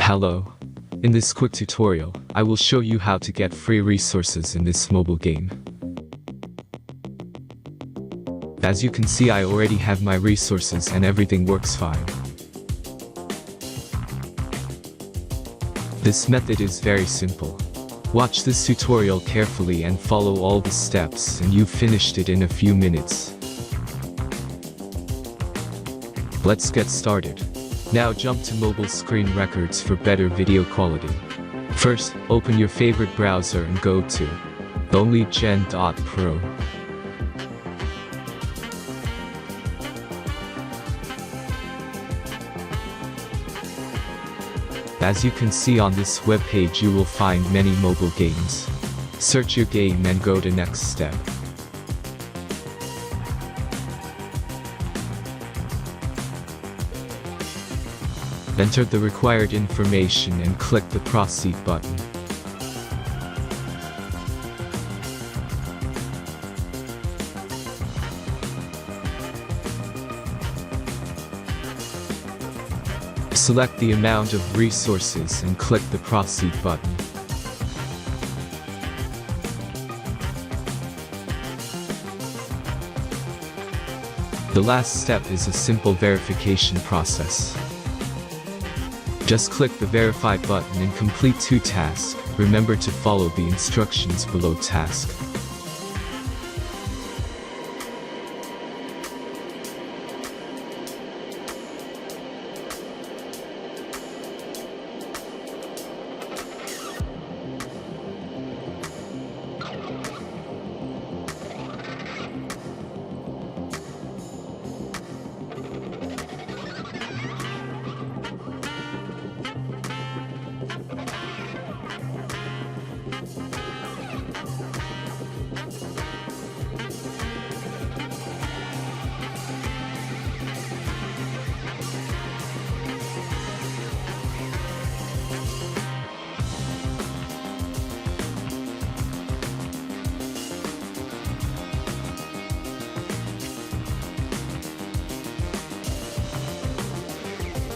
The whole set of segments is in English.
Hello. In this quick tutorial, I will show you how to get free resources in this mobile game. As you can see, I already have my resources and everything works fine. This method is very simple. Watch this tutorial carefully and follow all the steps and you've finished it in a few minutes. Let's get started. Now jump to mobile screen records for better video quality. First, open your favorite browser and go to onlygen.pro. As you can see on this webpage, you will find many mobile games. Search your game and go to next step. Enter the required information and click the proceed button. Select the amount of resources and click the proceed button. The last step is a simple verification process. Just click the verify button and complete 2 tasks. Remember to follow the instructions below task.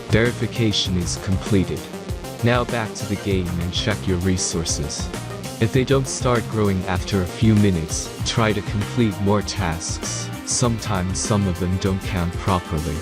Verification is completed. Now back to the game and check your resources. If they don't start growing after a few minutes, try to complete more tasks. Sometimes some of them don't count properly.